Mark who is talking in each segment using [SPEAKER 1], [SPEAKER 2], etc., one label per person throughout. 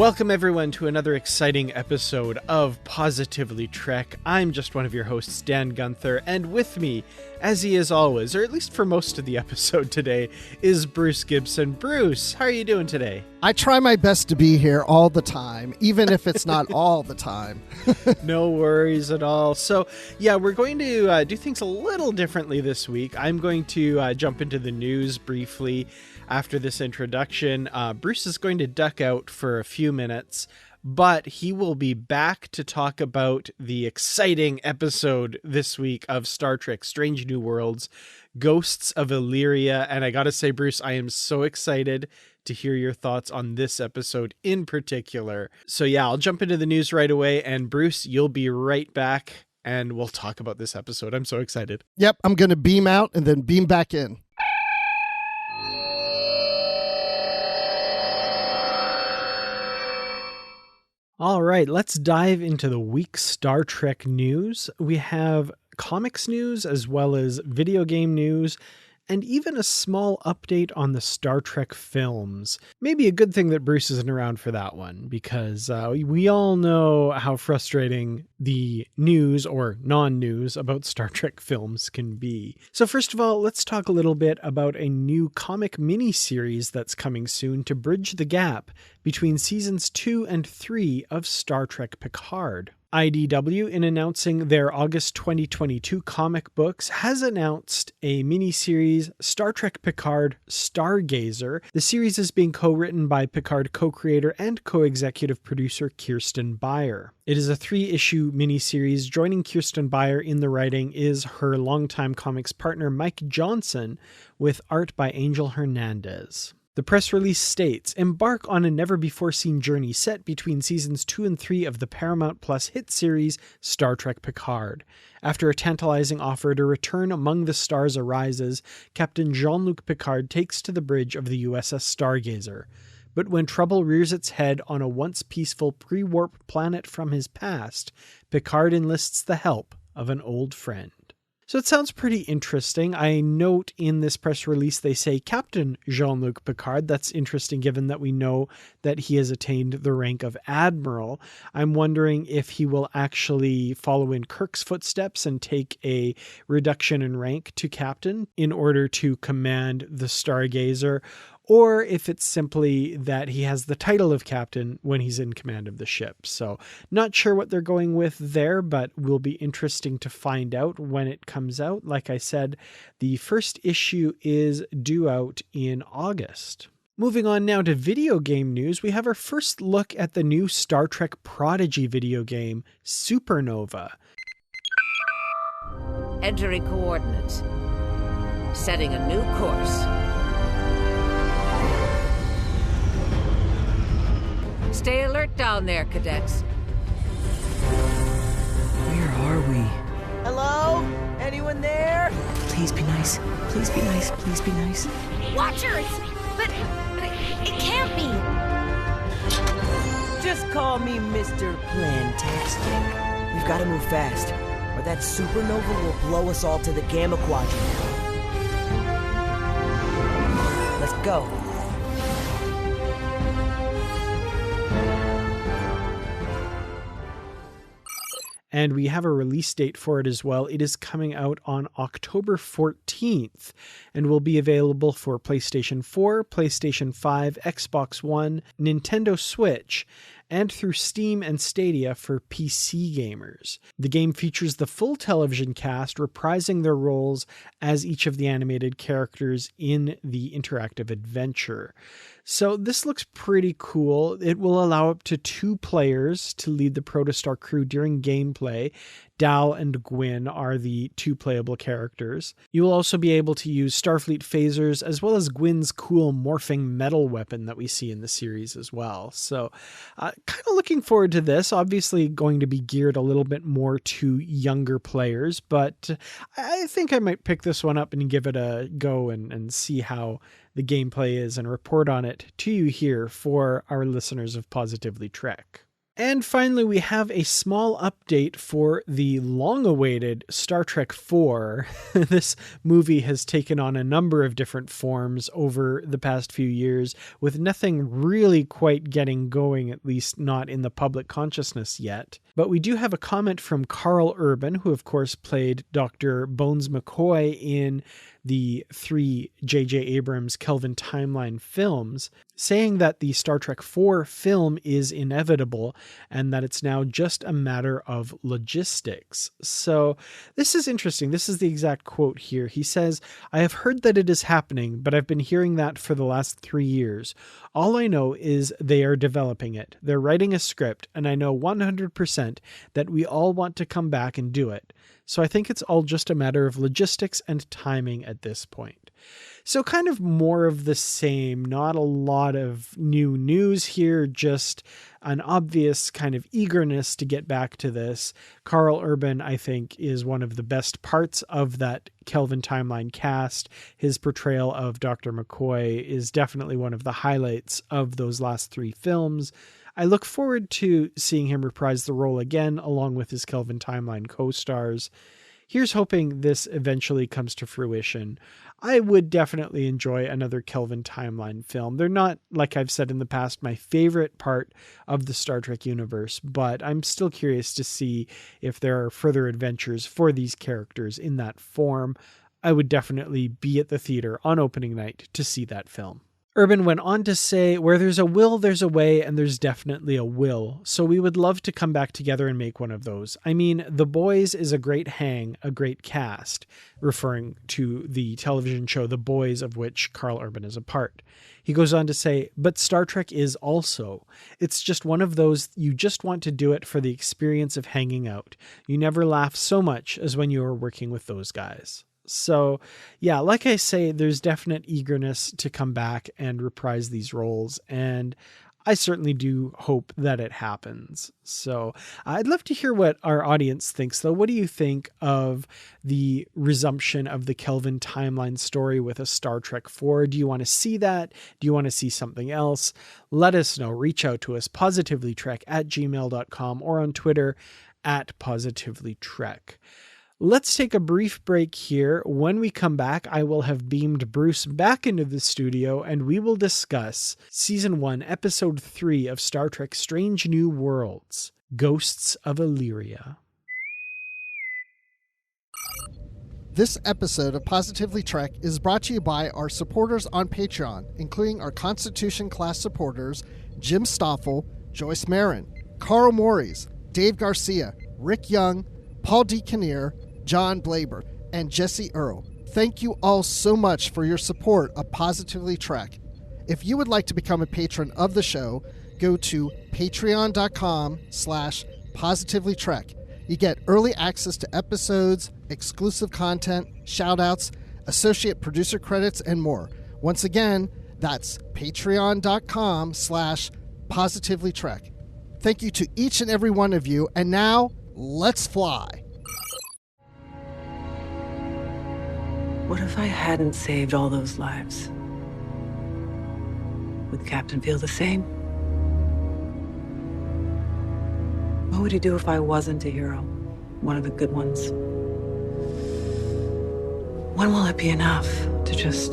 [SPEAKER 1] Welcome everyone to another exciting episode of Positively Trek. I'm just one of your hosts, Dan Gunther, and with me, as he is always, or at least for most of the episode today, is Bruce Gibson. Bruce, how are you doing today?
[SPEAKER 2] I try my best to be here all the time, even if it's not all the time.
[SPEAKER 1] No worries at all. So, yeah, we're going to do things a little differently this week. I'm going to jump into the news briefly after this introduction. Bruce is going to duck out for a few minutes, but he will be back to talk about the exciting episode this week of Star Trek Strange New Worlds, Ghosts of Illyria. And I gotta say, Bruce, I am so excited to hear your thoughts on this episode in particular. So yeah, I'll jump into the news right away, and Bruce, you'll be right back and we'll talk about this episode. I'm so excited.
[SPEAKER 2] Yep, I'm going to beam out and then beam back in.
[SPEAKER 1] All right, let's dive into the week's Star Trek news. We have comics news as well as video game news, and even a small update on the Star Trek films. Maybe a good thing that Bruce isn't around for that one, because we all know how frustrating the news or non-news about Star Trek films can be. So first of all, let's talk a little bit about a new comic miniseries that's coming soon to bridge the gap between seasons 2 and 3 of Star Trek Picard. IDW, in announcing their August 2022 comic books, has announced a miniseries, Star Trek Picard Stargazer. The series is being co-written by Picard co-creator and co-executive producer Kirsten Beyer. It is a 3-issue miniseries. Joining Kirsten Beyer in the writing is her longtime comics partner Mike Johnson, with art by Angel Hernandez. The press release states, embark on a never-before-seen journey set between seasons 2 and 3 of the Paramount Plus hit series Star Trek Picard. After a tantalizing offer to return among the stars arises, Captain Jean-Luc Picard takes to the bridge of the USS Stargazer. But when trouble rears its head on a once peaceful pre-warp planet from his past, Picard enlists the help of an old friend. So it sounds pretty interesting. I note in this press release they say Captain Jean-Luc Picard. That's interesting given that we know that he has attained the rank of Admiral. I'm wondering if he will actually follow in Kirk's footsteps and take a reduction in rank to Captain in order to command the Stargazer, or if it's simply that he has the title of captain when he's in command of the ship. So not sure what they're going with there, but will be interesting to find out when it comes out. Like I said, the first issue is due out in August. Moving on now to video game news, we have our first look at the new Star Trek Prodigy video game, Supernova.
[SPEAKER 3] Entering coordinates. Setting a new course. Stay alert down there, cadets.
[SPEAKER 4] Where are we?
[SPEAKER 5] Hello? Anyone there?
[SPEAKER 4] Please be nice. Please be nice. Please be nice.
[SPEAKER 6] Watchers! But it can't be.
[SPEAKER 5] Just call me Mr. Plantastic.
[SPEAKER 4] We've got to move fast, or that supernova will blow us all to the Gamma Quadrant. Let's go.
[SPEAKER 1] And we have a release date for it as well. It is coming out on October 14th and will be available for PlayStation 4, PlayStation 5, Xbox One, Nintendo Switch, and through Steam and Stadia for PC gamers. The game features the full television cast reprising their roles as each of the animated characters in the interactive adventure. So this looks pretty cool. It will allow up to 2 players to lead the Protostar crew during gameplay. Dal and Gwyn are the 2 playable characters. You will also be able to use Starfleet phasers as well as Gwyn's cool morphing metal weapon that we see in the series as well. So kind of looking forward to this. Obviously going to be geared a little bit more to younger players, but I think I might pick this one up and give it a go and see how the gameplay is and report on it to you here for our listeners of Positively Trek. And finally, we have a small update for the long-awaited Star Trek IV. This movie has taken on a number of different forms over the past few years, with nothing really quite getting going, at least not in the public consciousness yet. But we do have a comment from Karl Urban, who of course played Dr. Bones McCoy in the 3 J.J. Abrams Kelvin Timeline films, saying that the Star Trek IV film is inevitable and that it's now just a matter of logistics. So this is interesting. This is the exact quote here. He says, "I have heard that it is happening, but I've been hearing that for the last 3 years. All I know is they are developing it. They're writing a script, and I know 100% that we all want to come back and do it. So I think it's all just a matter of logistics and timing at this point." So kind of more of the same, not a lot of new news here, just an obvious kind of eagerness to get back to this. Karl Urban, I think, is one of the best parts of that Kelvin Timeline cast. His portrayal of Dr. McCoy is definitely one of the highlights of those last 3 films. I look forward to seeing him reprise the role again, along with his Kelvin Timeline co-stars. Here's hoping this eventually comes to fruition. I would definitely enjoy another Kelvin Timeline film. They're not, like I've said in the past, my favorite part of the Star Trek universe, but I'm still curious to see if there are further adventures for these characters in that form. I would definitely be at the theater on opening night to see that film. Urban went on to say, "Where there's a will, there's a way, and there's definitely a will. So we would love to come back together and make one of those. I mean, The Boys is a great hang, a great cast," referring to the television show The Boys, of which Karl Urban is a part. He goes on to say, "But Star Trek is also. It's just one of those, you just want to do it for the experience of hanging out. You never laugh so much as when you are working with those guys." So yeah, like I say, there's definite eagerness to come back and reprise these roles, and I certainly do hope that it happens. So I'd love to hear what our audience thinks, though. What do you think of the resumption of the Kelvin Timeline story with a Star Trek 4? Do you want to see that? Do you want to see something else? Let us know. Reach out to us, positivelytrek@gmail.com, or on Twitter @positivelytrek. Let's take a brief break here. When we come back, I will have beamed Bruce back into the studio, and we will discuss Season 1, Episode 3 of Star Trek Strange New Worlds, Ghosts of Illyria.
[SPEAKER 2] This episode of Positively Trek is brought to you by our supporters on Patreon, including our Constitution class supporters, Jim Stoffel, Joyce Marin, Carl Morris, Dave Garcia, Rick Young, Paul D. Kinnear, John Blaber, and Jesse Earl. Thank you all so much for your support of Positively Trek. If you would like to become a patron of the show, go to patreon.com/positivelytrek. You get early access to episodes, exclusive content, shoutouts, associate producer credits, and more. Once again, that's patreon.com/positivelytrek. Thank you to each and every one of you, and now, let's fly.
[SPEAKER 5] What if I hadn't saved all those lives? Would Captain feel the same? What would he do if I wasn't a hero? One of the good ones? When will it be enough to just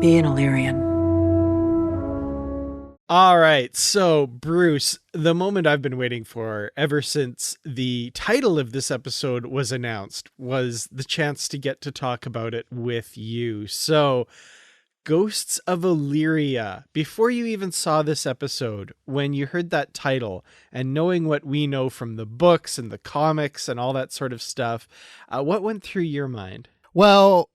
[SPEAKER 5] be an Illyrian?
[SPEAKER 1] All right, so Bruce, the moment I've been waiting for ever since the title of this episode was announced was the chance to get to talk about it with you. So, Ghosts of Illyria. Before you even saw this episode, when you heard that title and knowing what we know from the books and the comics and all that sort of stuff, what went through your mind?
[SPEAKER 2] Well,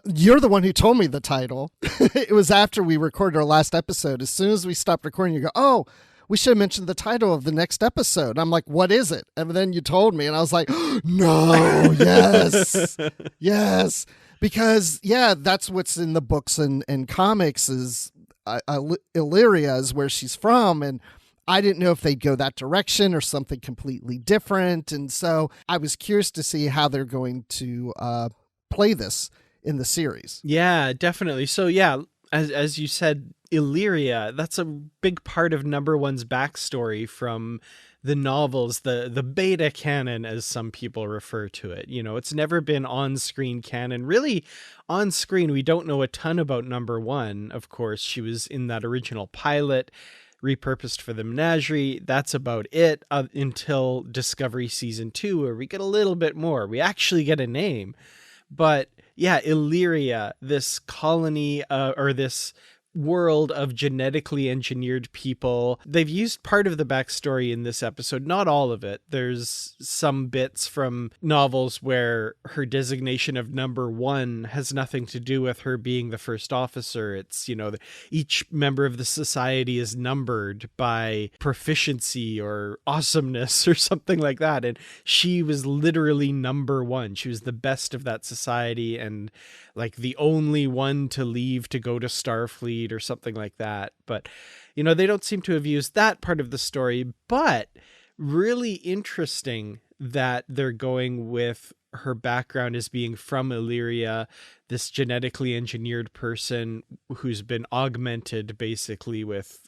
[SPEAKER 2] you're the one who told me the title. It was after we recorded our last episode. As soon as we stopped recording, you go, "Oh, we should have mentioned the title of the next episode." I'm like, "What is it?" And then you told me, and I was like, "No, yes, yes." Because, yeah, that's what's in the books and comics is Illyria is where she's from. And I didn't know if they'd go that direction or something completely different. And so I was curious to see how they're going to play this in the series.
[SPEAKER 1] Yeah, definitely. So yeah, As you said, Illyria, that's a big part of number one's backstory from the novels, the beta canon, as some people refer to it. You know, it's never been on-screen canon. Really, on screen, we don't know a ton about number one. Of course, she was in that original pilot, repurposed for the menagerie. That's about it until Discovery Season 2, where we get a little bit more. We actually get a name. But yeah, Illyria, this colony or this world of genetically engineered people. They've used part of the backstory in this episode, not all of it. There's some bits from novels where her designation of number one has nothing to do with her being the first officer. It's, you know, each member of the society is numbered by proficiency or awesomeness or something like that. And she was literally number one. She was the best of that society and like the only one to leave to go to Starfleet or something like that. But, you know, they don't seem to have used that part of the story, but really interesting that they're going with her background as being from Illyria, this genetically engineered person who's been augmented basically with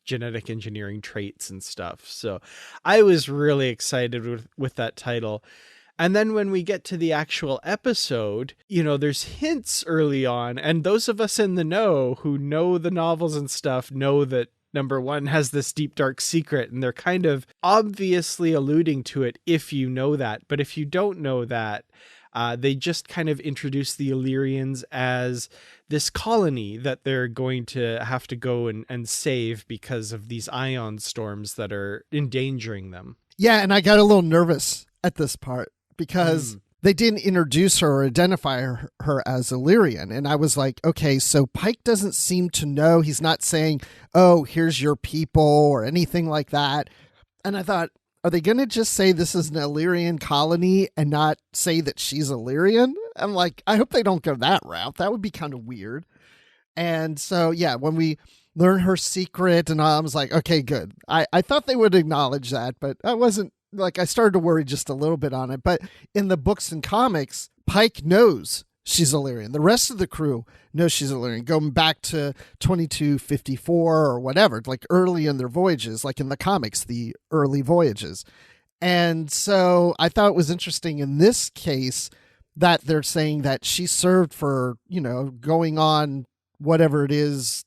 [SPEAKER 1] genetic engineering traits and stuff. So I was really excited with that title. And then when we get to the actual episode, you know, there's hints early on, and those of us in the know who know the novels and stuff know that number one has this deep, dark secret, and they're kind of obviously alluding to it if you know that. But if you don't know that, they just kind of introduce the Illyrians as this colony that they're going to have to go and save because of these ion storms that are endangering them.
[SPEAKER 2] Yeah, and I got a little nervous at this part because they didn't introduce her or identify her as Illyrian. And I was like, okay, so Pike doesn't seem to know. He's not saying, oh, here's your people or anything like that. And I thought, are they going to just say this is an Illyrian colony and not say that she's Illyrian? I'm like, I hope they don't go that route. That would be kind of weird. And so, yeah, when we learn her secret and I was like, okay, good. I thought they would acknowledge that, but I wasn't. Like, I started to worry just a little bit on it. But in the books and comics, Pike knows she's Illyrian. The rest of the crew knows she's Illyrian. Going back to 2254 or whatever, like early in their voyages, like in the comics, the early voyages. And so I thought it was interesting in this case that they're saying that she served for, you know, going on whatever it is,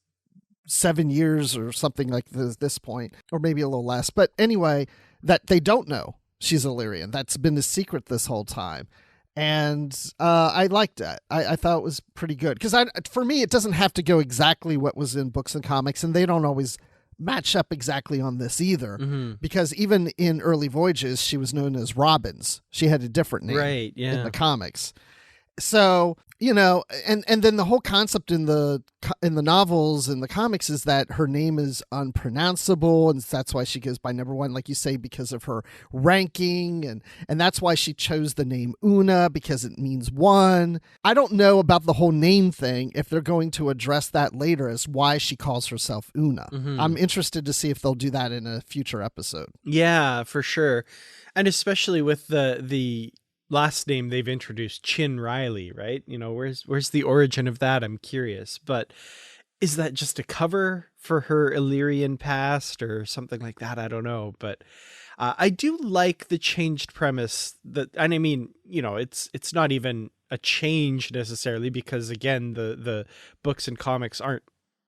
[SPEAKER 2] 7 years or something like this point, or maybe a little less. But anyway, that they don't know she's Illyrian. That's been the secret this whole time. And I liked that. I thought it was pretty good. Because for me, it doesn't have to go exactly what was in books and comics, and they don't always match up exactly on this either. Mm-hmm. Because even in early voyages, she was known as Robbins. She had a different name in the comics. So, you know, and then the whole concept in the novels and the comics is that her name is unpronounceable, and that's why she goes by number one, like you say, because of her ranking, and that's why she chose the name Una, because it means one. I don't know about the whole name thing, if they're going to address that later as why she calls herself Una. Mm-hmm. I'm interested to see if they'll do that in a future episode.
[SPEAKER 1] Yeah, for sure. And especially with the last name they've introduced, Chin Riley, right? You know, where's the origin of that? I'm curious. But is that just a cover for her Illyrian past or something like that? I don't know. But I do like the changed premise and I mean, you know, it's not even a change necessarily because again, the books and comics aren't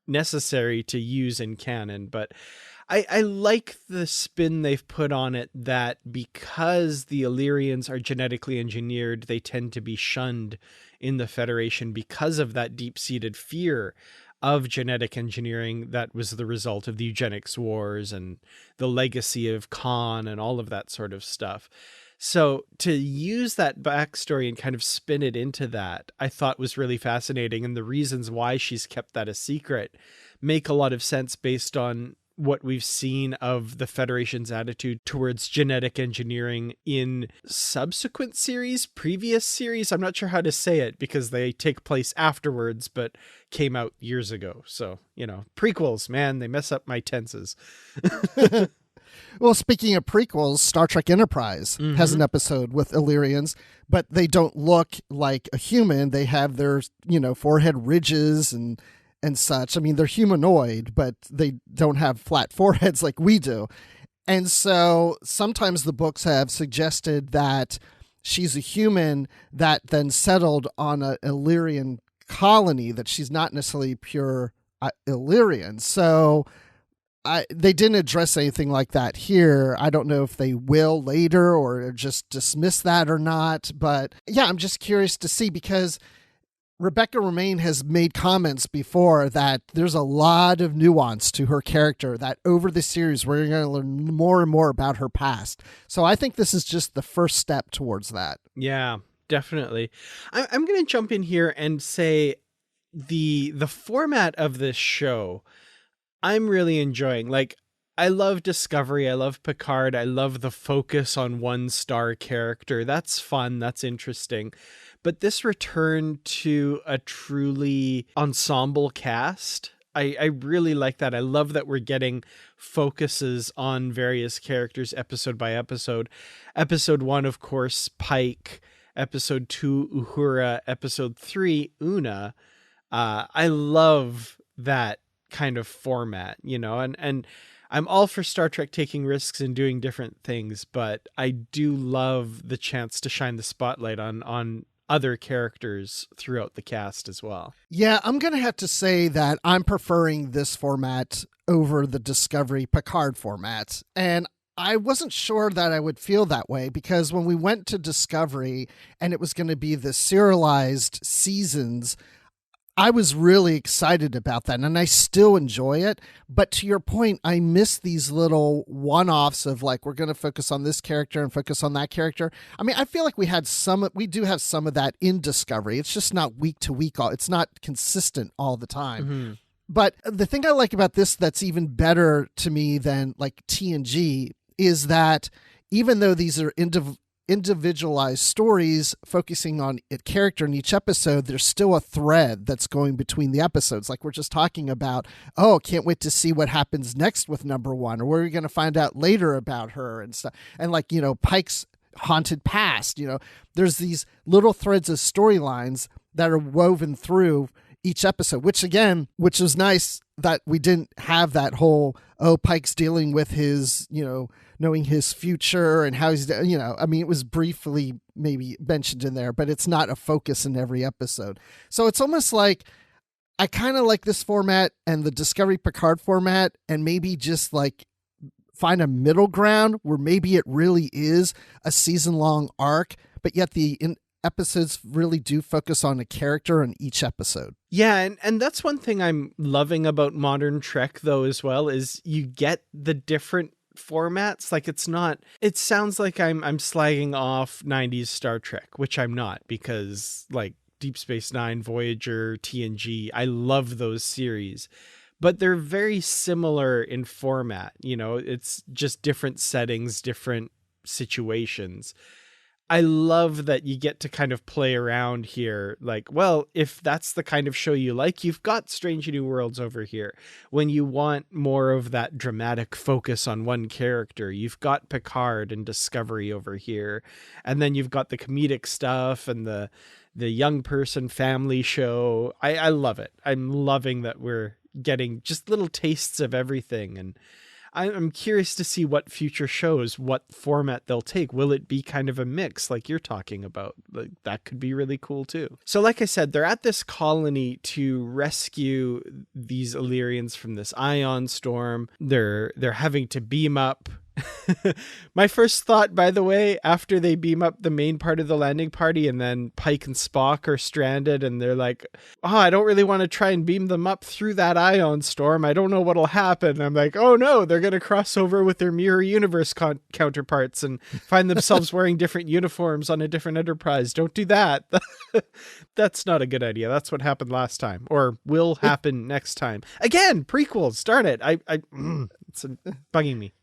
[SPEAKER 1] necessary to use in canon, but I like the spin they've put on it that because the Illyrians are genetically engineered, they tend to be shunned in the Federation because of that deep-seated fear of genetic engineering that was the result of the eugenics wars and the legacy of Khan and all of that sort of stuff. So to use that backstory and kind of spin it into that, I thought was really fascinating. And the reasons why she's kept that a secret make a lot of sense based on what we've seen of the Federation's attitude towards genetic engineering in subsequent series, previous series. I'm not sure how to say it because they take place afterwards, but came out years ago. So, you know, prequels, man, they mess up my tenses.
[SPEAKER 2] Well, speaking of prequels, Star Trek Enterprise has an episode with Illyrians, but they don't look like a human. They have their, you know, forehead ridges and and such. I mean, they're humanoid, but they don't have flat foreheads like we do. And so sometimes the books have suggested that she's a human that then settled on an Illyrian colony, that she's not necessarily pure Illyrian. So they didn't address anything like that here. I don't know if they will later or just dismiss that or not. But yeah, I'm just curious to see, because Rebecca Romijn has made comments before that there's a lot of nuance to her character, that over the series we're going to learn more and more about her past. So I think this is just the first step towards that.
[SPEAKER 1] Yeah, definitely. I'm going to jump in here and say the format of this show I'm really enjoying. Like, I love Discovery, I love Picard, I love the focus on one star character. That's fun, that's interesting. But this return to a truly ensemble cast, I really like that. I love that we're getting focuses on various characters episode by episode. Episode 1, of course, Pike. Episode 2, Uhura. Episode 3, Una. I love that kind of format, you know, and I'm all for Star Trek taking risks and doing different things, but I do love the chance to shine the spotlight on other characters throughout the cast as well.
[SPEAKER 2] Yeah, I'm going to have to say that I'm preferring this format over the Discovery Picard format. And I wasn't sure that I would feel that way, because when we went to Discovery and it was going to be the serialized seasons, I was really excited about that, and I still enjoy it. But to your point, I miss these little one-offs of like, we're going to focus on this character and focus on that character. I mean, I feel like we do have some of that in Discovery. It's just not week to week. It's not consistent all the time. Mm-hmm. But the thing I like about this that's even better to me than like TNG is that even though these are individualized stories focusing on a character in each episode, there's still a thread that's going between the episodes. Like we're just talking about, oh, can't wait to see what happens next with number 1, or what are we going to find out later about her and stuff. And like, you know, Pike's haunted past, you know, there's these little threads of storylines that are woven through each episode, which was nice that we didn't have that whole, oh, Pike's dealing with his, you know, knowing his future and how he's, you know, I mean, it was briefly maybe mentioned in there, but it's not a focus in every episode. So it's almost like I kind of like this format and the Discovery Picard format, and maybe just like find a middle ground where maybe it really is a season-long arc, but yet the episodes really do focus on a character in each episode.
[SPEAKER 1] Yeah, and that's one thing I'm loving about modern Trek, though, as well, is you get the different formats. Like, it sounds like I'm slagging off 90s Star Trek, which I'm not, because like Deep Space Nine, Voyager, TNG, I love those series, but they're very similar in format. You know, it's just different settings, different situations. I love that you get to kind of play around here. Like, well, if that's the kind of show you like, you've got Strange New Worlds over here. When you want more of that dramatic focus on one character, you've got Picard and Discovery over here. And then you've got the comedic stuff and the young person family show. I love it. I'm loving that we're getting just little tastes of everything. And I'm curious to see what future shows, what format they'll take. Will it be kind of a mix like you're talking about? Like, that could be really cool too. So like I said, they're at this colony to rescue these Illyrians from this ion storm. They're having to beam up. My first thought, by the way, after they beam up the main part of the landing party and then Pike and Spock are stranded and they're like, oh, I don't really want to try and beam them up through that ion storm. I don't know what'll happen. I'm like, oh no, they're going to cross over with their mirror universe counterparts and find themselves wearing different uniforms on a different Enterprise. Don't do that. That's not a good idea. That's what happened last time, or will happen next time. Again, prequels, darn it. It's bugging me.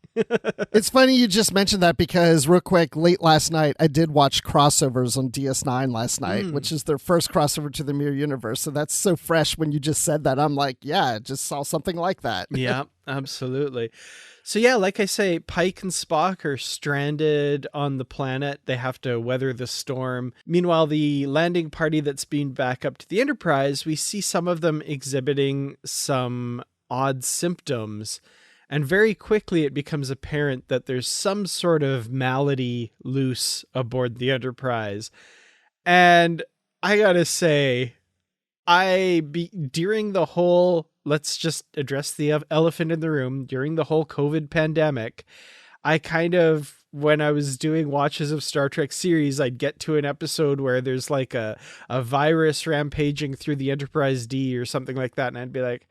[SPEAKER 2] It's funny you just mentioned that because real quick, late last night, I did watch crossovers on DS9 last night, which is their first crossover to the Mirror Universe. So that's so fresh when you just said that. I'm like, yeah, I just saw something like that.
[SPEAKER 1] Yeah, absolutely. So yeah, like I say, Pike and Spock are stranded on the planet. They have to weather the storm. Meanwhile, the landing party that's beamed back up to the Enterprise, we see some of them exhibiting some odd symptoms. And very quickly it becomes apparent that there's some sort of malady loose aboard the Enterprise. And I gotta say, during the whole, let's just address the elephant in the room, during the whole COVID pandemic, I kind of, when I was doing watches of Star Trek series, I'd get to an episode where there's like a virus rampaging through the Enterprise D or something like that. And I'd be like,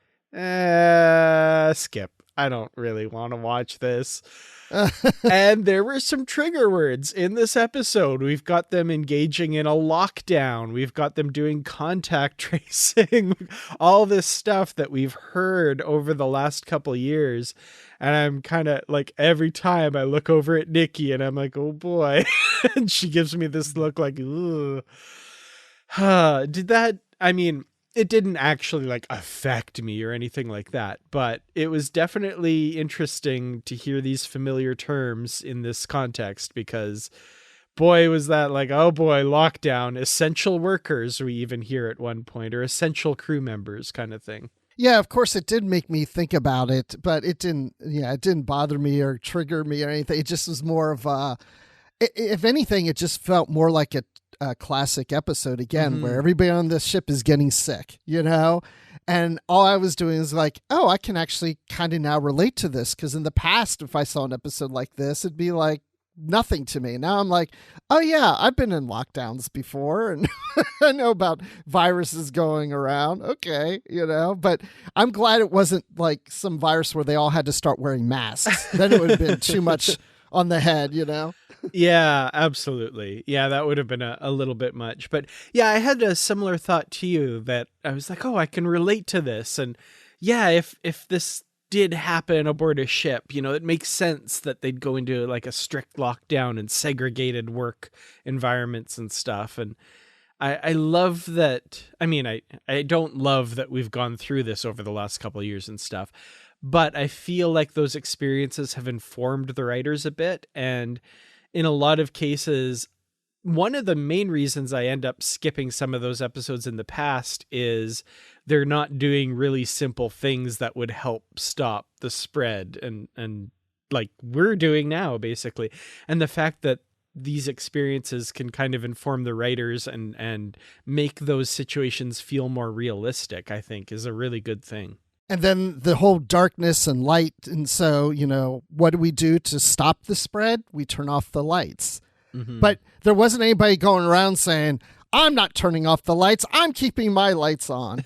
[SPEAKER 1] skip. I don't really want to watch this. And there were some trigger words in this episode. We've got them engaging in a lockdown. We've got them doing contact tracing, all this stuff that we've heard over the last couple years. And I'm kind of like, every time I look over at Nikki and I'm like, oh boy. And she gives me this look like, ooh. It didn't actually like affect me or anything like that, but it was definitely interesting to hear these familiar terms in this context because boy, was that like, oh boy, lockdown, essential workers, we even hear at one point, or essential crew members kind of thing.
[SPEAKER 2] Yeah, of course it did make me think about it, but it didn't bother me or trigger me or anything. It just was more of if anything, it just felt more like a classic episode again, where everybody on this ship is getting sick, and all I was doing is like, oh, I can actually kind of now relate to this, because in the past, if I saw an episode like this, it'd be like nothing to me. Now I'm like, oh yeah, I've been in lockdowns before and I know about viruses going around. Okay, but I'm glad it wasn't like some virus where they all had to start wearing masks. Then it would have been too much on the head,
[SPEAKER 1] Yeah, absolutely. Yeah, that would have been a little bit much. But yeah, I had a similar thought to you that I was like, oh, I can relate to this. And yeah, if this did happen aboard a ship, it makes sense that they'd go into like a strict lockdown and segregated work environments and stuff. And I love that. I don't love that we've gone through this over the last couple of years and stuff, but I feel like those experiences have informed the writers a bit. And in a lot of cases, one of the main reasons I end up skipping some of those episodes in the past is they're not doing really simple things that would help stop the spread and like we're doing now, basically. And the fact that these experiences can kind of inform the writers and make those situations feel more realistic, I think, is a really good thing.
[SPEAKER 2] And then the whole darkness and light. And so, what do we do to stop the spread? We turn off the lights. Mm-hmm. But there wasn't anybody going around saying, I'm not turning off the lights. I'm keeping my lights on.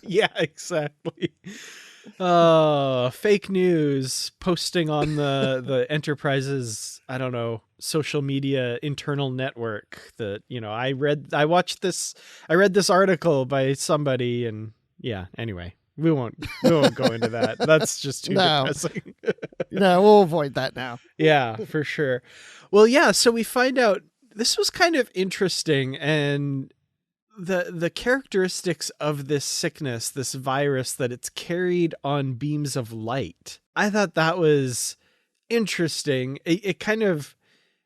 [SPEAKER 1] Yeah, exactly. Fake news posting on the Enterprise's, social media internal network that, I read this article by somebody and yeah, anyway, we won't go into that. That's just too depressing.
[SPEAKER 2] No, we'll avoid that now.
[SPEAKER 1] Yeah, for sure. Well, yeah, so we find out this was kind of interesting, and the characteristics of this sickness, this virus, that it's carried on beams of light. I thought that was interesting. It kind of,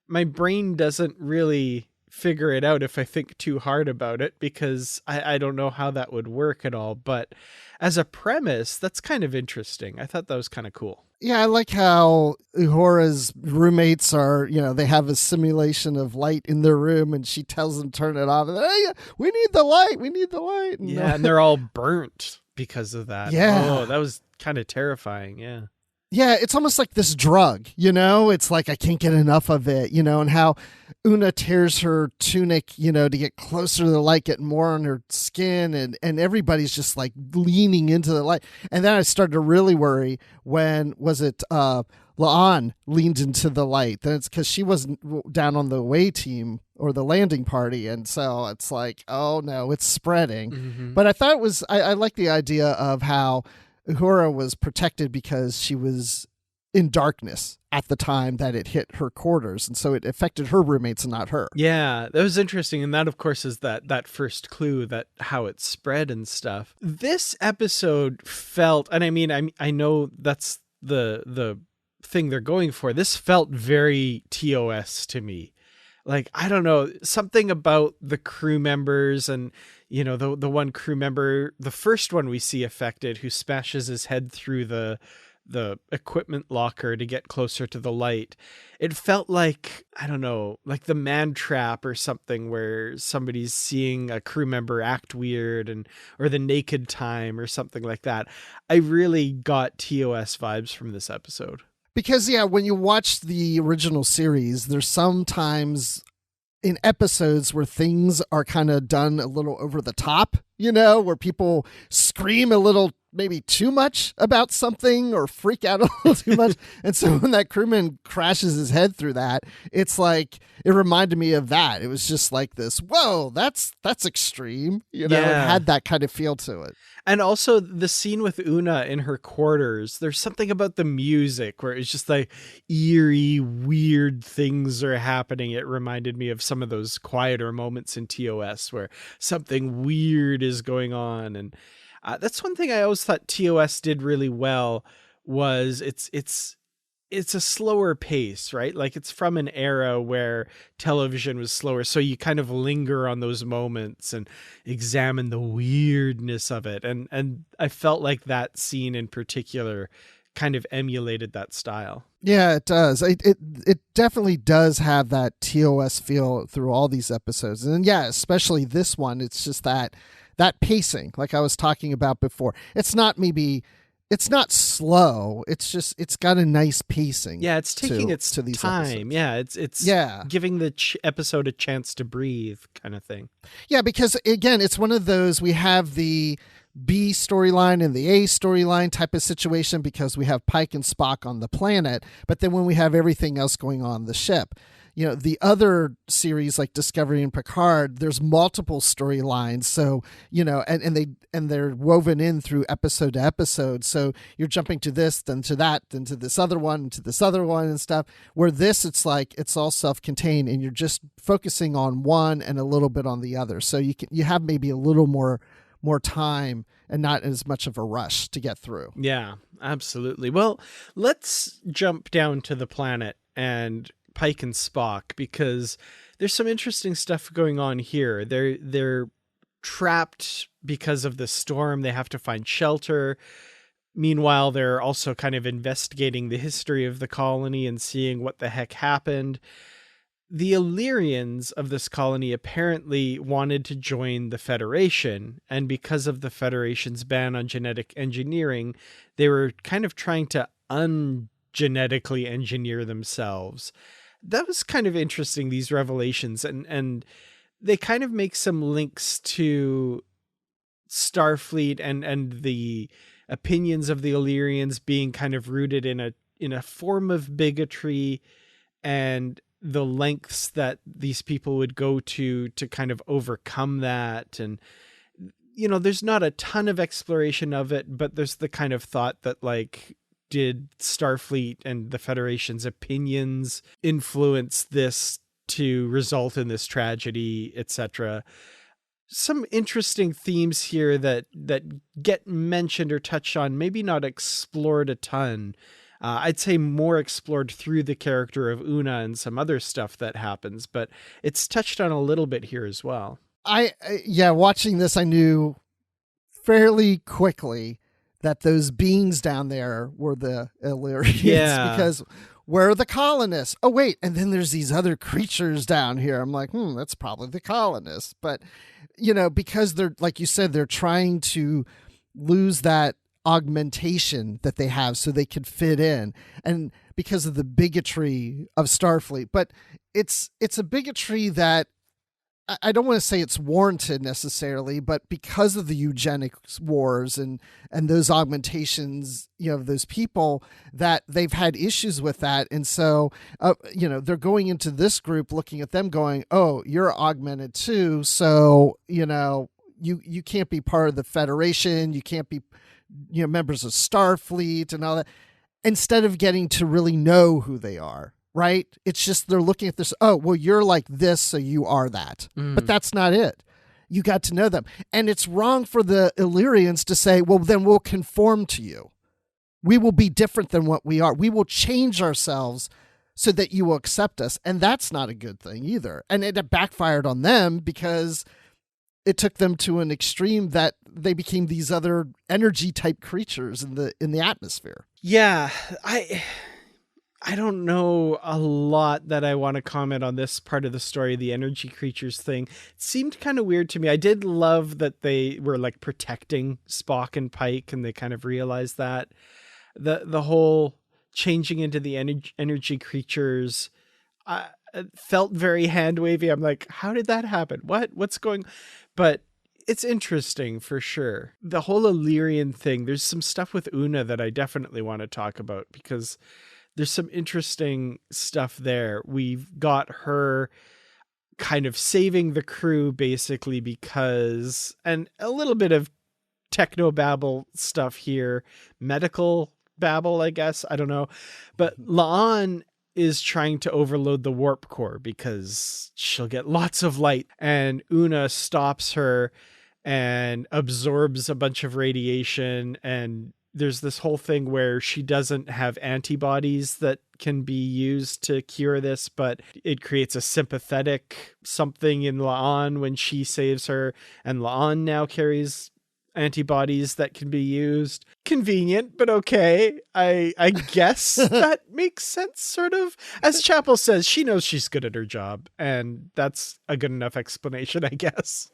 [SPEAKER 1] my brain doesn't really figure it out if I think too hard about it, because I don't know how that would work at all. But as a premise, that's kind of interesting. I thought that was kind of cool.
[SPEAKER 2] Yeah, I like how Uhura's roommates are, they have a simulation of light in their room and she tells them to turn it off. And hey, we need the light. And
[SPEAKER 1] yeah, and they're all burnt because of that.
[SPEAKER 2] Yeah.
[SPEAKER 1] Oh, that was kind of terrifying. Yeah.
[SPEAKER 2] Yeah, it's almost like this drug, It's like I can't get enough of it, and how Una tears her tunic, to get closer to the light, get more on her skin, and everybody's just like leaning into the light. And then I started to really worry when, was it La'an leaned into the light? Then it's because she wasn't down on the away team or the landing party. And so it's like, oh no, it's spreading. Mm-hmm. But I thought it was, I like the idea of how Uhura was protected because she was in darkness at the time that it hit her quarters, and so it affected her roommates and not her.
[SPEAKER 1] Yeah, that was interesting, and that of course is that first clue that how it spread and stuff. This episode felt, and I mean I know that's the thing they're going for. This felt very TOS to me. Like, I don't know, something about the crew members and, you know, the one crew member, the first one we see affected, who smashes his head through the equipment locker to get closer to the light. It felt like, I don't know, like the Man Trap or something, where somebody's seeing a crew member act weird, or the Naked Time or something like that. I really got TOS vibes from this episode.
[SPEAKER 2] Because, yeah, when you watch the original series, there's sometimes in episodes where things are kind of done a little over the top, you know, where people scream a little, maybe too much about something or freak out a little too much. And so when that crewman crashes his head through that, it's like, it reminded me of that. It was just like this, whoa, that's extreme. You know,
[SPEAKER 1] Yeah.
[SPEAKER 2] It had that kind of feel to it.
[SPEAKER 1] And also the scene with Una in her quarters, there's something about the music where it's just like eerie, weird things are happening. It reminded me of some of those quieter moments in TOS where something weird is going on. And that's one thing I always thought TOS did really well, was it's a slower pace, right? Like, it's from an era where television was slower. So you kind of linger on those moments and examine the weirdness of it. And I felt like that scene in particular kind of emulated that style.
[SPEAKER 2] Yeah, it does. It definitely does have that TOS feel through all these episodes. And yeah, especially this one, it's just that pacing, like I was talking about before. It's not slow. It's just, it's got a nice pacing.
[SPEAKER 1] Yeah, it's taking its
[SPEAKER 2] to these
[SPEAKER 1] time.
[SPEAKER 2] episodes.
[SPEAKER 1] Yeah, it's
[SPEAKER 2] Yeah.
[SPEAKER 1] giving the episode a chance to breathe kind of thing.
[SPEAKER 2] Yeah, because again, it's one of those, we have the B storyline and the A storyline type of situation because we have Pike and Spock on the planet, but then when we have everything else going on the ship, you know, the other series like Discovery and Picard, there's multiple storylines. So, you know, and they're woven in through episode to episode. So you're jumping to this, then to that, then to this other one, to this other one and stuff. Where this, it's like, it's all self-contained and you're just focusing on one and a little bit on the other. So you have maybe a little more time and not as much of a rush to get through.
[SPEAKER 1] Yeah, absolutely. Well, let's jump down to the planet and Pike and Spock, because there's some interesting stuff going on here. They're trapped because of the storm. They have to find shelter. Meanwhile, they're also kind of investigating the history of the colony and seeing what the heck happened. The Illyrians of this colony apparently wanted to join the Federation, and because of the Federation's ban on genetic engineering, they were kind of trying to ungenetically engineer themselves. That was kind of interesting, these revelations, and they kind of make some links to Starfleet and the opinions of the Illyrians being kind of rooted in a form of bigotry, and the lengths that these people would go to kind of overcome that. And, you know, there's not a ton of exploration of it, but there's the kind of thought that, like, did Starfleet and the Federation's opinions influence this to result in this tragedy, etc.? Some interesting themes here that get mentioned or touched on, maybe not explored a ton. I'd say more explored through the character of Una and some other stuff that happens, but it's touched on a little bit here as well.
[SPEAKER 2] Watching this, I knew fairly quickly that those beings down there were the Illyrians.
[SPEAKER 1] Yeah.
[SPEAKER 2] Because where are the colonists? Oh, wait. And then there's these other creatures down here. I'm like, that's probably the colonists. But, you know, because they're, like you said, they're trying to lose that augmentation that they have so they could fit in, and because of the bigotry of Starfleet. But it's a bigotry that I don't want to say it's warranted necessarily, but because of the eugenics wars and those augmentations, you know, those people, that they've had issues with that. And so, you know, they're going into this group looking at them going, oh, you're augmented too. So, you know, you can't be part of the Federation. You can't be members of Starfleet and all that, instead of getting to really know who they are, right? It's just they're looking at this, oh, well, you're like this, so you are that. But that's not it. You got to know them. And it's wrong for the Illyrians to say, well, then we'll conform to you. We will be different than what we are. We will change ourselves so that you will accept us. And that's not a good thing either. And it backfired on them because it took them to an extreme that they became these other energy type creatures in the atmosphere.
[SPEAKER 1] Yeah, I don't know a lot that I want to comment on this part of the story, the energy creatures thing. It seemed kind of weird to me. I did love that they were like protecting Spock and Pike, and they kind of realized that. The whole changing into the energy creatures felt very hand wavy. I'm like, how did that happen? What's going? But it's interesting for sure. The whole Illyrian thing, there's some stuff with Una that I definitely want to talk about because there's some interesting stuff there. We've got her kind of saving the crew basically because, and a little bit of techno babble stuff here, medical babble, I guess. I don't know. But La'an is trying to overload the warp core because she'll get lots of light, and Una stops her and absorbs a bunch of radiation, and there's this whole thing where she doesn't have antibodies that can be used to cure this, but it creates a sympathetic something in La'an when she saves her, and La'an now carries antibodies that can be used. Convenient, but okay. I guess that makes sense, sort of. As Chapel says, she knows she's good at her job, and that's a good enough explanation, I guess.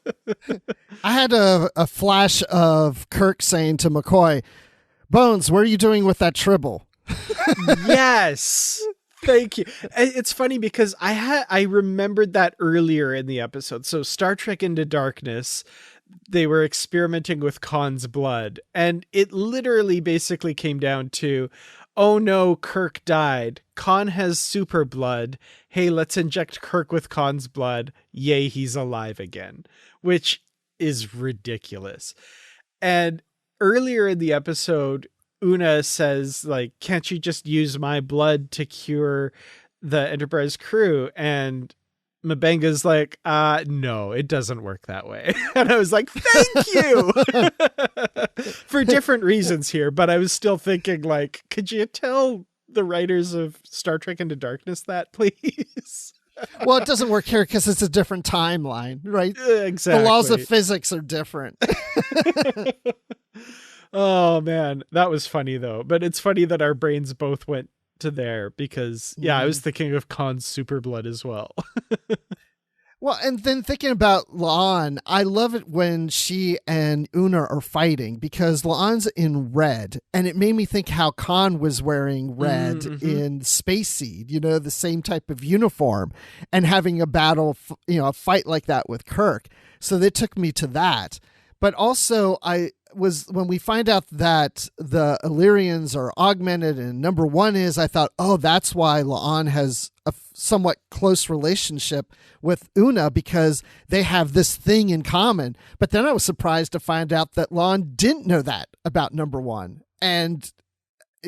[SPEAKER 2] I had a flash of Kirk saying to McCoy, Bones, what are you doing with that tribble?
[SPEAKER 1] Yes. Thank you. It's funny because I remembered that earlier in the episode. So Star Trek Into Darkness, they were experimenting with Khan's blood, and it literally basically came down to, oh no, Kirk died. Khan has super blood. Hey, let's inject Kirk with Khan's blood. Yay, he's alive again, which is ridiculous. And earlier in the episode, Una says, like, can't you just use my blood to cure the Enterprise crew? And M'Benga's like, no, it doesn't work that way. And I was like, thank you for different reasons here. But I was still thinking, like, could you tell the writers of Star Trek Into Darkness that, please?
[SPEAKER 2] Well, it doesn't work here because it's a different timeline, right?
[SPEAKER 1] Exactly.
[SPEAKER 2] The laws of physics are different.
[SPEAKER 1] Oh, man. That was funny, though. But it's funny that our brains both went to there because, I was thinking of Khan's super blood as well.
[SPEAKER 2] Well, and then thinking about La'an, I love it when she and Una are fighting because La'an's in red, and it made me think how Khan was wearing red in Space Seed, the same type of uniform, and having a battle, a fight like that with Kirk. So they took me to that. But also, when we find out that the Illyrians are augmented and number one I thought, oh, that's why La'an has a somewhat close relationship with Una because they have this thing in common. But then I was surprised to find out that La'an didn't know that about number one. And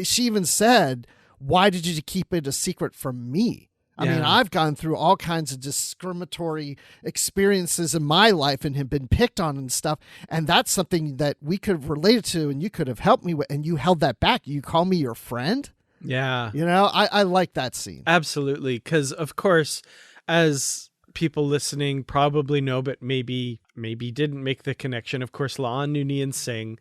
[SPEAKER 2] she even said, why did you keep it a secret from me? I mean, I've gone through all kinds of discriminatory experiences in my life and have been picked on and stuff. And that's something that we could have related to and you could have helped me with, and you held that back. You call me your friend?
[SPEAKER 1] Yeah.
[SPEAKER 2] I like that scene.
[SPEAKER 1] Absolutely. Because, of course, as people listening probably know, but maybe didn't make the connection, of course, La'an Noonien Singh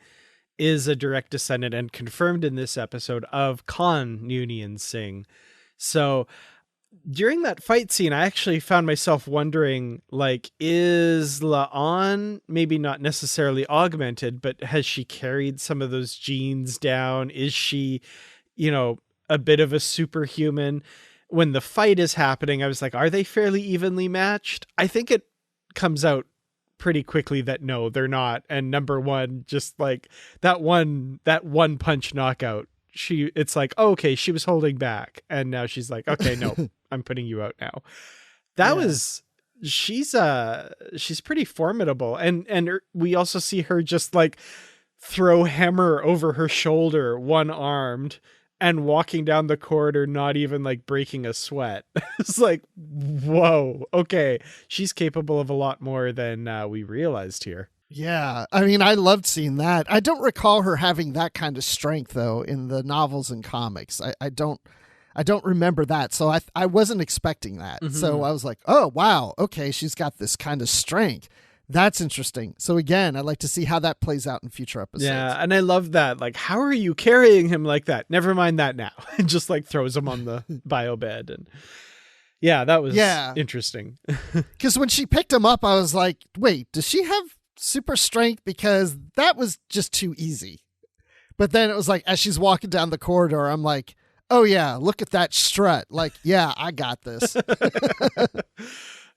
[SPEAKER 1] is a direct descendant and confirmed in this episode of Khan Noonien Singh. So during that fight scene, I actually found myself wondering, like, is La'an maybe not necessarily augmented, but has she carried some of those genes down? Is she, a bit of a superhuman? When the fight is happening, I was like, are they fairly evenly matched? I think it comes out pretty quickly that no, they're not. And number one, just like that one punch knockout, it's like, oh, okay, she was holding back, and now she's like, okay, no, I'm putting you out now. She's pretty formidable, and we also see her just like throw Hemmer over her shoulder, one-armed, and walking down the corridor, not even like breaking a sweat. It's like, whoa, okay. She's capable of a lot more than we realized here.
[SPEAKER 2] Yeah, I mean, I loved seeing that. I don't recall her having that kind of strength, though, in the novels and comics. I don't remember that, so I wasn't expecting that.
[SPEAKER 1] Mm-hmm.
[SPEAKER 2] So I was like, oh, wow, okay, she's got this kind of strength. That's interesting. So again, I'd like to see how that plays out in future episodes.
[SPEAKER 1] Yeah, and I love that. Like, how are you carrying him like that? Never mind that now. And just like throws him on the bio bed. And yeah, that was interesting.
[SPEAKER 2] Because when she picked him up, I was like, wait, does she have super strength? Because that was just too easy. But then it was like, as she's walking down the corridor, I'm like, oh yeah, look at that strut. Like, yeah, I got this.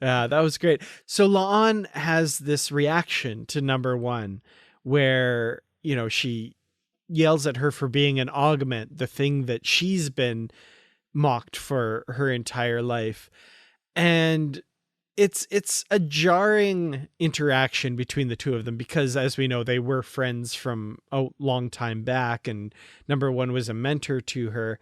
[SPEAKER 1] Yeah, that was great. So La'an has this reaction to number one where, you know, she yells at her for being an augment, the thing that she's been mocked for her entire life. And it's a jarring interaction between the two of them because, as we know, they were friends from a long time back, and number one was a mentor to her.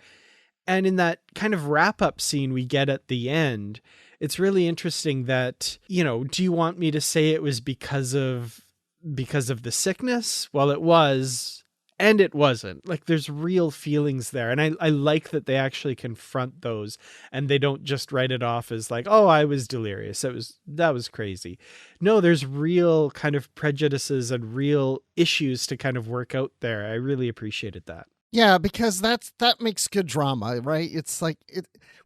[SPEAKER 1] And in that kind of wrap-up scene we get at the end, it's really interesting that, you know, do you want me to say it was because of the sickness? Well, it was, and it wasn't. Like, there's real feelings there. And I like that they actually confront those and they don't just write it off as like, oh, I was delirious. That was crazy. No, there's real kind of prejudices and real issues to kind of work out there. I really appreciated that.
[SPEAKER 2] Yeah, because that makes good drama, right? It's like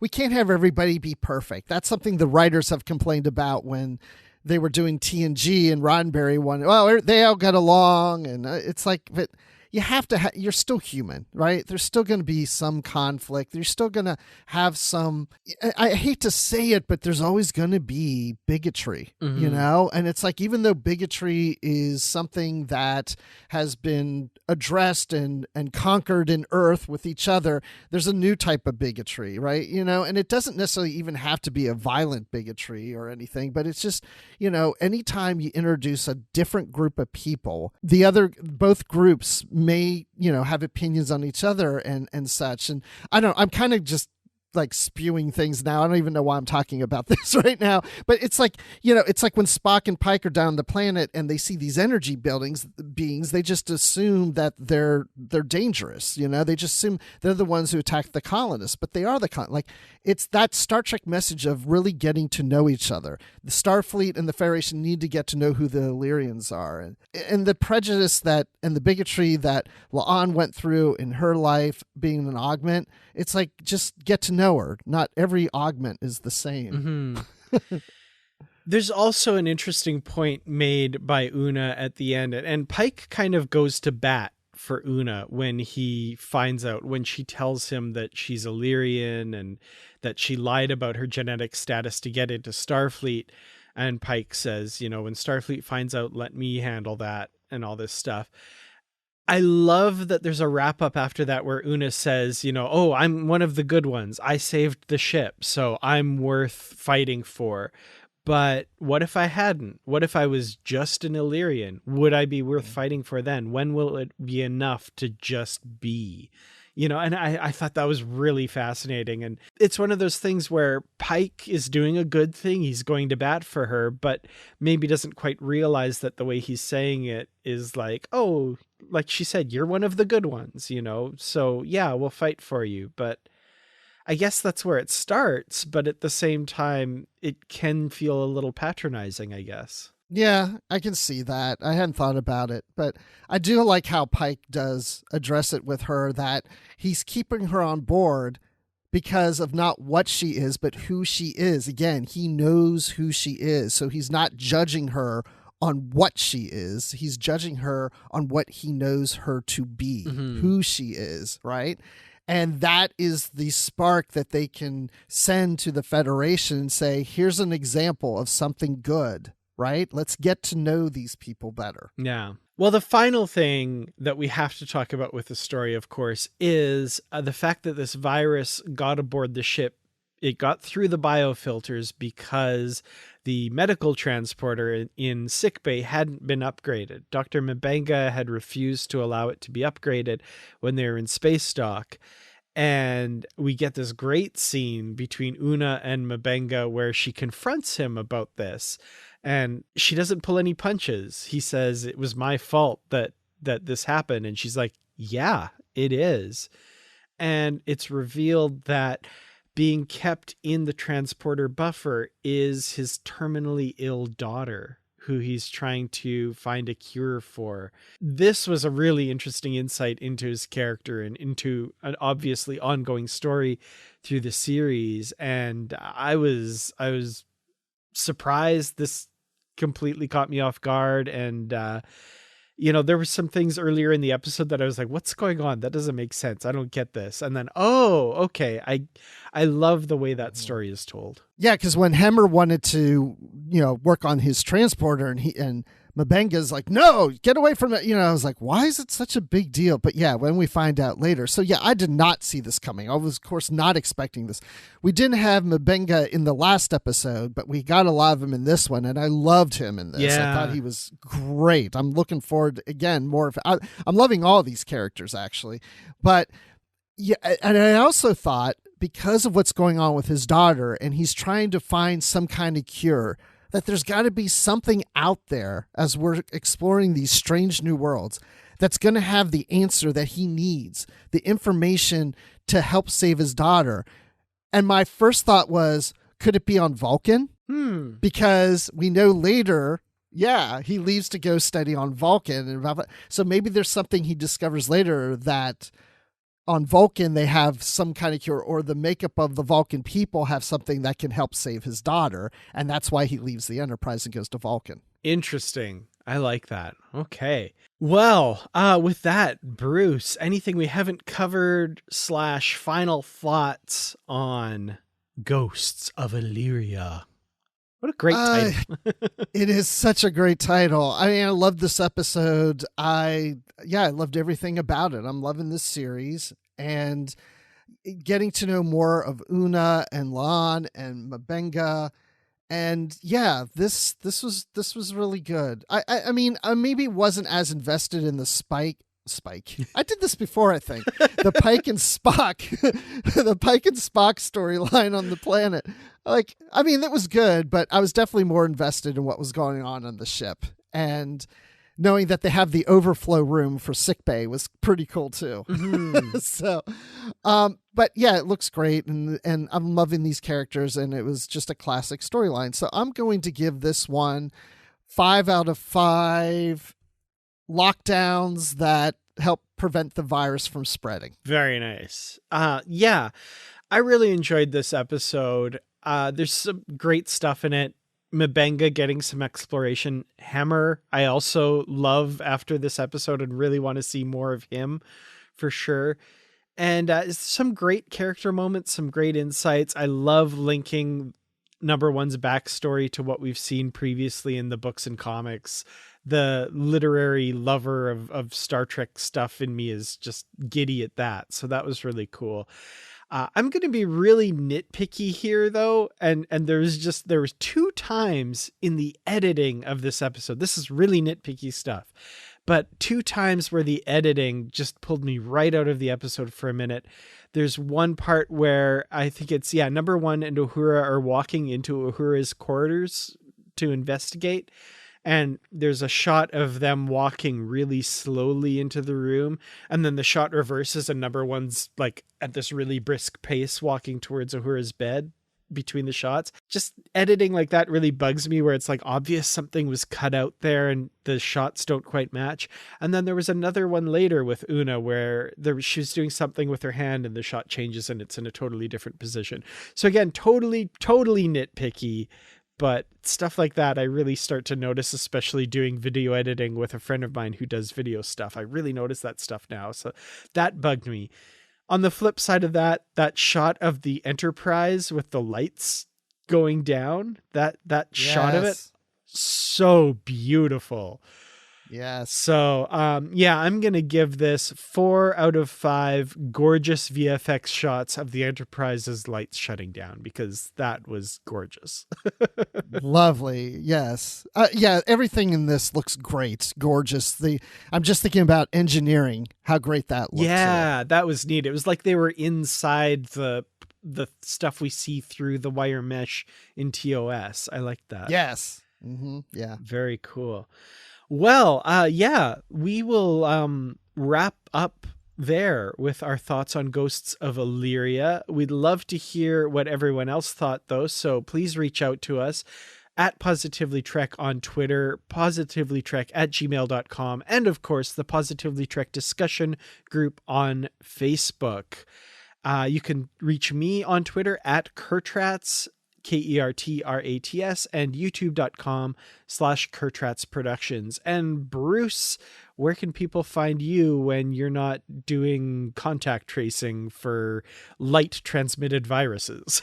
[SPEAKER 2] we can't have everybody be perfect. That's something the writers have complained about when they were doing TNG and Roddenberry one. Well, they all got along, and it's like, but you have to. You're still human, right? There's still going to be some conflict. You're still going to have some. I hate to say it, but there's always going to be bigotry, you know. And it's like, even though bigotry is something that has been addressed and conquered in Earth with each other, there's a new type of bigotry, right? You know, and it doesn't necessarily even have to be a violent bigotry or anything, but it's just, you know, anytime you introduce a different group of people, both groups may, you know, have opinions on each other and such. And I don't know, I'm kind of just like spewing things now. I don't even know why I'm talking about this right now, but it's like, you know, it's like when Spock and Pike are down on the planet and they see these energy beings, they just assume that they're dangerous. You know, they just assume they're the ones who attacked the colonists, but they are like, it's that Star Trek message of really getting to know each other. The Starfleet and the Federation need to get to know who the Illyrians are, and the prejudice and the bigotry that La'an went through in her life being an augment. It's like, just get to know her. Not every augment is the same.
[SPEAKER 1] Mm-hmm. There's also an interesting point made by Una at the end, and Pike kind of goes to bat for Una when he finds out, when she tells him that she's Illyrian and that she lied about her genetic status to get into Starfleet. And Pike says, you know, when Starfleet finds out, let me handle that and all this stuff. I love that there's a wrap up after that where Una says, you know, oh, I'm one of the good ones. I saved the ship, so I'm worth fighting for. But what if I hadn't? What if I was just an Illyrian? Would I be worth fighting for then? When will it be enough to just be? You know, and I thought that was really fascinating. And it's one of those things where Pike is doing a good thing. He's going to bat for her, but maybe doesn't quite realize that the way he's saying it is like, oh, like she said, you're one of the good ones, you know? So yeah, we'll fight for you. But I guess that's where it starts. But at the same time, it can feel a little patronizing, I guess.
[SPEAKER 2] Yeah, I can see that. I hadn't thought about it, but I do like how Pike does address it with her, that he's keeping her on board because of not what she is, but who she is. Again, he knows who she is, so he's not judging her on what she is. He's judging her on what he knows her to be, who she is, right? And that is the spark that they can send to the Federation and say, here's an example of something good. Right? Let's get to know these people better.
[SPEAKER 1] Yeah. Well, the final thing that we have to talk about with the story, of course, is the fact that this virus got aboard the ship it got through the biofilters because the medical transporter in sickbay hadn't been upgraded. Dr. M'Benga had refused to allow it to be upgraded when they were in space dock. And we get this great scene between Una and M'Benga where she confronts him about this. And she doesn't pull any punches. He says, it was my fault that this happened. And she's like, yeah, it is. And it's revealed that being kept in the transporter buffer is his terminally ill daughter, who he's trying to find a cure for. This was a really interesting insight into his character and into an obviously ongoing story through the series. And I was surprised. This completely caught me off guard. And, there were some things earlier in the episode that I was like, what's going on? That doesn't make sense. I don't get this. And then, oh, okay. I love the way that story is told.
[SPEAKER 2] Yeah, because when Hemmer wanted to, work on his transporter and M'Benga's like, no, get away from it. I was like, why is it such a big deal? But yeah, when we find out later. So yeah, I did not see this coming. I was, of course, not expecting this. We didn't have M'Benga in the last episode, but we got a lot of him in this one, and I loved him in this.
[SPEAKER 1] Yeah.
[SPEAKER 2] I thought he was great. I'm looking forward to, again, more of I'm loving all these characters, actually. But yeah, and I also thought, because of what's going on with his daughter, and he's trying to find some kind of cure, that there's got to be something out there as we're exploring these strange new worlds that's going to have the answer that he needs, the information to help save his daughter. And my first thought was, could it be on Vulcan? Because we know later, yeah, he leaves to go study on Vulcan. So maybe there's something he discovers later that on Vulcan they have some kind of cure, or the makeup of the Vulcan people have something that can help save his daughter, and that's why he leaves the Enterprise and goes to Vulcan.
[SPEAKER 1] Interesting. I like that. Okay. Well, with that, Bruce, anything we haven't covered / final thoughts on Ghosts of Illyria? What a great title.
[SPEAKER 2] It is such a great title. I mean, I love this episode. I loved everything about it. I'm loving this series, and getting to know more of Una and La'an and M'Benga. And yeah, this was really good. I mean, I maybe wasn't as invested in the Spike. I did this before, I think. The Pike and Spock, the Pike and Spock storyline on the planet. Like, I mean, that was good, but I was definitely more invested in what was going on the ship. And knowing that they have the overflow room for sickbay was pretty cool too. Mm-hmm. So, but yeah, it looks great, and I'm loving these characters, and it was just a classic storyline. So I'm going to give this one 5 out of 5 lockdowns that help prevent the virus from spreading.
[SPEAKER 1] Very nice. Yeah, I really enjoyed this episode. There's some great stuff in it. M'Benga getting some exploration. Hemmer, I also love after this episode and really want to see more of him for sure. And some great character moments, some great insights. I love linking number one's backstory to what we've seen previously in the books and comics. The literary lover of Star Trek stuff in me is just giddy at that. So that was really cool. I'm going to be really nitpicky here though. And there was 2 times in the editing of this episode. This is really nitpicky stuff, but 2 times where the editing just pulled me right out of the episode for a minute. There's one part where I think it's, number 1 and Uhura are walking into Uhura's quarters to investigate. And there's a shot of them walking really slowly into the room. And then the shot reverses and number 1's like at this really brisk pace walking towards Uhura's bed between the shots. Just editing like that really bugs me, where it's like obvious something was cut out there and the shots don't quite match. And then there was another one later with Una where she was doing something with her hand and the shot changes and it's in a totally different position. So again, totally nitpicky. But stuff like that, I really start to notice, especially doing video editing with a friend of mine who does video stuff. I really notice that stuff now. So that bugged me. On the flip side of that shot of the Enterprise with the lights going down, that shot of it, so beautiful.
[SPEAKER 2] Yes.
[SPEAKER 1] So, yeah, I'm going to give this 4 out of 5 gorgeous VFX shots of the Enterprise's lights shutting down, because that was gorgeous.
[SPEAKER 2] Lovely. Yes. Yeah. Everything in this looks great. Gorgeous. I'm just thinking about engineering, how great that looks.
[SPEAKER 1] Yeah, that was neat. It was like they were inside the stuff we see through the wire mesh in TOS. I like that.
[SPEAKER 2] Yes. Mm-hmm. Yeah.
[SPEAKER 1] Very cool. Well, yeah, we will wrap up there with our thoughts on Ghosts of Illyria. We'd love to hear what everyone else thought, though, so please reach out to us at Positively Trek on Twitter, positivelytrek@gmail.com, and of course, the Positively Trek discussion group on Facebook. You can reach me on Twitter at Kertrats, Kertrats, and youtube.com/Kertrats Productions. And Bruce, where can people find you when you're not doing contact tracing for light transmitted viruses?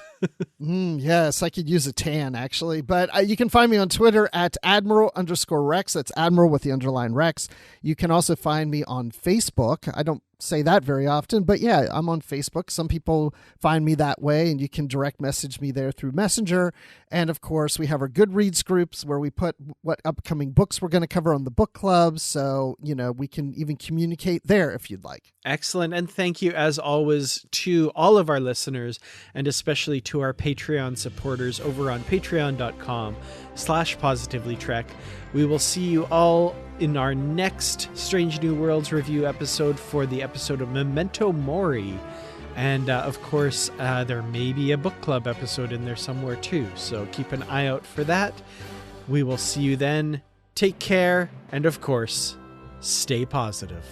[SPEAKER 2] Yes, I could use a tan, actually. But you can find me on Twitter at Admiral_Rex. That's Admiral with the underline Rex. You can also find me on Facebook. I don't say that very often, but yeah, I'm on Facebook. Some people find me that way, and you can direct message me there through Messenger. And of course, we have our Goodreads groups where we put what upcoming books we're going to cover on the book club. So, we can even communicate there if you'd like.
[SPEAKER 1] Excellent. And thank you, as always, to all of our listeners, and especially to our Patreon supporters over on patreon.com/positivelytrek. We will see you all in our next Strange New Worlds review episode for the episode of Memento Mori. And of course, there may be a book club episode in there somewhere too. So keep an eye out for that. We will see you then. Take care. And of course, stay positive.